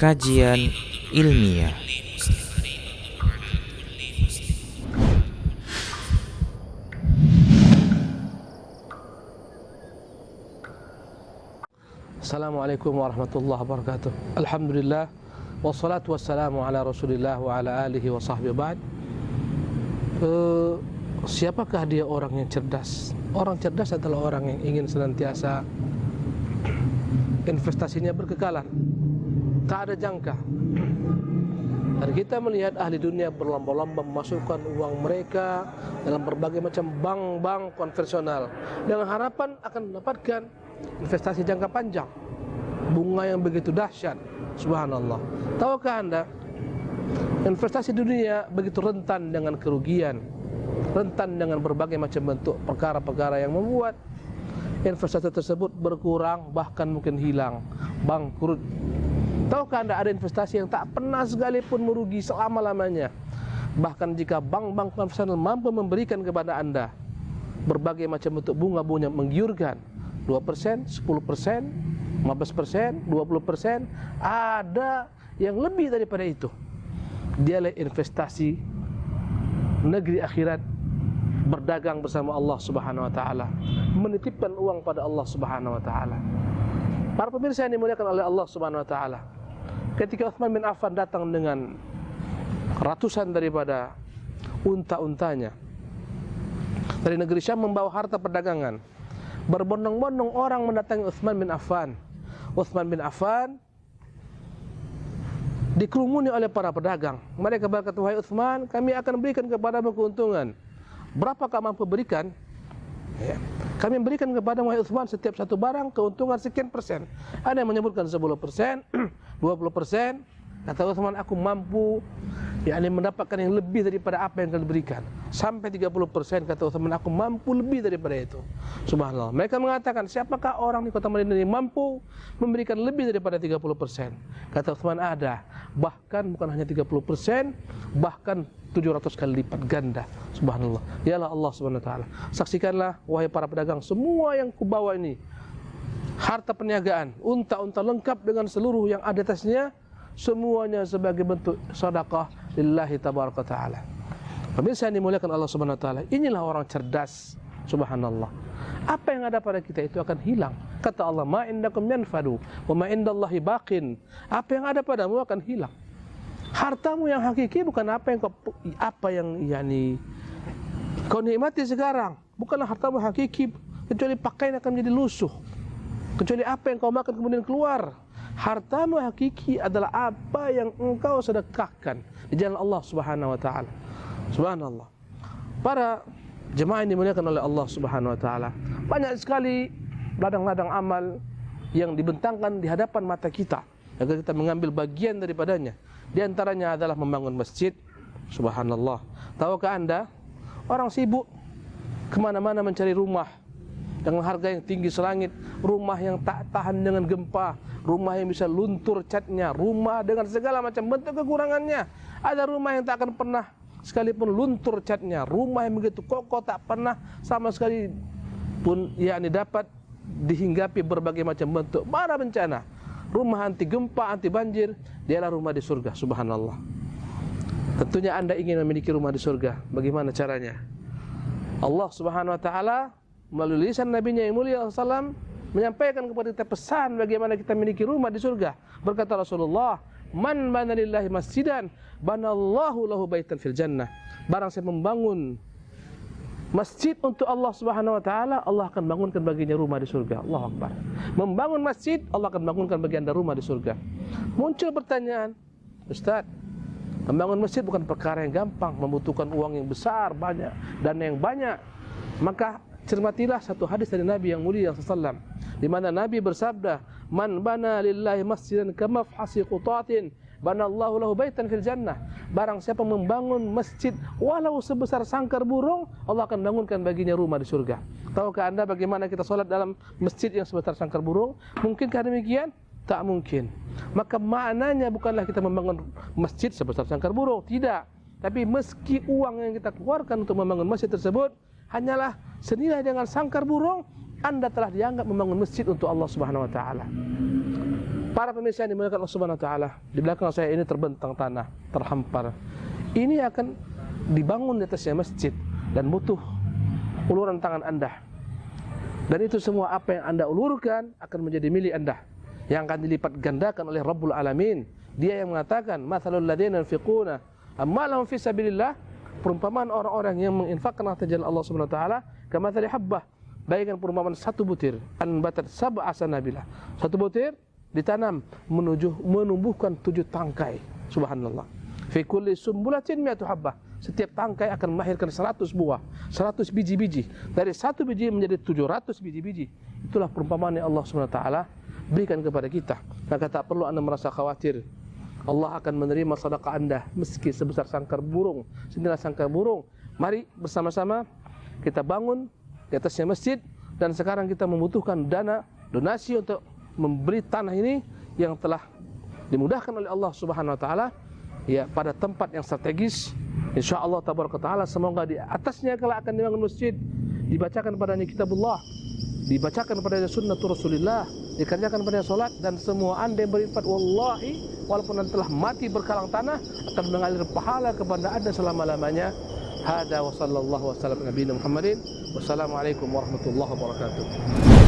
Kajian ilmiah. Assalamualaikum warahmatullahi wabarakatuh. Alhamdulillah, wassalatu wassalamu ala rasulillah wa ala alihi wa sahbihi ba'd. Siapakah dia orang yang cerdas? Orang cerdas adalah orang yang ingin senantiasa investasinya berkekalan, tak ada jangka. Dan kita melihat ahli dunia berlomba-lomba memasukkan uang mereka dalam berbagai macam bank-bank konvensional dengan harapan akan mendapatkan investasi jangka panjang, bunga yang begitu dahsyat. Subhanallah. Tahukah Anda, investasi dunia begitu rentan dengan kerugian, rentan dengan berbagai macam bentuk perkara-perkara yang membuat investasi tersebut berkurang, bahkan mungkin hilang, bangkrut. Tahukah Anda ada investasi yang tak pernah sekalipun merugi selama-lamanya? Bahkan jika bank-bank konvensional mampu memberikan kepada Anda berbagai macam bentuk bunga-bunga menggiurkan, 2%, 10%, 15%, 20%, ada yang lebih daripada itu. Dialah investasi negeri akhirat, berdagang bersama Allah Subhanahu wa taala, menitipkan uang pada Allah Subhanahu wa taala. Para pemirsa yang dimuliakan oleh Allah Subhanahu wa taala, ketika Utsman bin Affan datang dengan ratusan daripada unta-untanya dari negeri Syam membawa harta perdagangan, berbondong-bondong orang mendatangi Utsman bin Affan. Utsman bin Affan dikerumuni oleh para pedagang. Mereka berkata, "Wahai Utsman, kami akan berikan kepadamu keuntungan. Berapakah mampu berikan?" Ya. Kami berikan kepada wahai Utsman setiap satu barang keuntungan sekian persen. Ada yang menyebutkan 10%, 20%. Kata Utsman, aku mampu mendapatkan yang lebih daripada apa yang kalian berikan. Sampai 30%, kata Utsman, aku mampu lebih daripada itu. Subhanallah. Mereka mengatakan, siapakah orang di kota Madinah yang mampu memberikan lebih daripada 30%? Kata Utsman, ada. Bahkan bukan hanya 30%, bahkan 700 kali lipat ganda. Subhanallah. Yalah Allah Subhanahu wa taala. Saksikanlah wahai para pedagang, semua yang kubawa ini harta perniagaan, unta-unta lengkap dengan seluruh yang ada atasnya, semuanya sebagai bentuk sedekah lillahi tabaraka taala. Pemirsa yang dimuliakan Allah Subhanahu wa taala, inilah orang cerdas. Subhanallah. Apa yang ada pada kita itu akan hilang. Kata Allah, ma indakum yanfadu wa ma indallahi baqin. Apa yang ada padamu akan hilang. Hartamu yang hakiki bukan apa yang kau nikmati sekarang. Bukanlah hartamu hakiki, kecuali pakaian akan menjadi lusuh, kecuali apa yang kau makan kemudian keluar. Hartamu hakiki adalah apa yang engkau sedekahkan di jalan Allah Subhanahu wa taala. Subhanallah. Para jemaah yang dimuliakan oleh Allah Subhanahu wa taala, banyak sekali ladang-ladang amal yang dibentangkan di hadapan mata kita agar kita mengambil bagian daripadanya. Di antaranya adalah membangun masjid. Subhanallah. Tahukah Anda, orang sibuk kemana-mana mencari rumah dengan harga yang tinggi selangit, rumah yang tak tahan dengan gempa, rumah yang bisa luntur catnya, rumah dengan segala macam bentuk kekurangannya. Ada rumah yang tak akan pernah sekalipun luntur catnya, rumah yang begitu kokoh tak pernah sama sekali pun dapat dihinggapi berbagai macam bentuk bara bencana. Rumah anti gempa, anti banjir, dialah rumah di surga. Subhanallah. Tentunya Anda ingin memiliki rumah di surga. Bagaimana caranya? Allah Subhanahu wa taala melalui lisan nabinya yang mulia sallallahu menyampaikan kepada kita pesan bagaimana kita memiliki rumah di surga. Berkata Rasulullah, "Man bana lillahi masjidan, banallahu lahu baitan fil jannah." Barang siapa membangun masjid untuk Allah Subhanahu wa taala, Allah akan bangunkan baginya rumah di surga. Allahu Akbar. Membangun masjid, Allah akan bangunkan bagi Anda rumah di surga. Muncul pertanyaan, Ustaz, membangun masjid bukan perkara yang gampang, membutuhkan uang yang besar, banyak, dana yang banyak. Maka cermatilah satu hadis dari Nabi yang mulia sallallahu, di mana Nabi bersabda, "Man bana lillahi masjidan kamafhasi qutatin, banallahu lahu baitan fil jannah." Barang siapa membangun masjid walau sebesar sangkar burung, Allah akan bangunkan baginya rumah di surga. Tahukah Anda bagaimana kita sholat dalam masjid yang sebesar sangkar burung? Mungkinkah demikian? Tak mungkin. Maka maknanya bukanlah kita membangun masjid sebesar sangkar burung, tidak. Tapi meski uang yang kita keluarkan untuk membangun masjid tersebut hanyalah senilai dengan sangkar burung, Anda telah dianggap membangun masjid untuk Allah Subhanahu wa taala. Para pemirsa yang dimuliakan Allah Subhanahu wa taala, di belakang saya ini terbentang tanah, terhampar. Ini akan dibangun di atasnya masjid dan butuh uluran tangan Anda. Dan itu semua apa yang Anda ulurkan akan menjadi milik Anda yang akan dilipat gandakan oleh Rabbul Alamin. Dia yang mengatakan, "Matsalul ladzina yunfiquna amwalahum fi sabilillah," perumpamaan orang-orang yang menginfakkan harta jalan Allah Subhanahu wa taala, kamatsali habbah, bagaikan perumpamaan satu butir, anbatat sab'a sanabila. Satu butir ditanam menumbuhkan 7 tangkai. Subhanallah. Fi kulli sumbulatin mi'atu habbah. Setiap tangkai akan melahirkan 100 buah, 100 biji-biji. Dari satu biji menjadi 700 biji-biji. Itulah perumpamaan yang Allah Subhanahu wa taala berikan kepada kita. Maka tak perlu Anda merasa khawatir. Allah akan menerima sedekah Anda meski sebesar sangkar burung, senilai sangkar burung. Mari bersama-sama kita bangun di atasnya masjid, dan sekarang kita membutuhkan dana donasi untuk memberi tanah ini yang telah dimudahkan oleh Allah Subhanahu wa taala ya pada tempat yang strategis. Insyaallah tabaraka taala, semoga di atasnya kelak akan dibangun masjid, dibacakan padanya kitabullah, dibacakan padanya sunnatul Rasulillah, dikerjakan padanya salat, dan semua Anda yang berinfak wallahi walaupun Anda telah mati berkalang tanah akan mengalir pahala kepada Anda selama-lamanya. Hada wa sallallahu wa sallam nabiyina Muhammadin. Wassalamualaikum warahmatullahi wabarakatuh.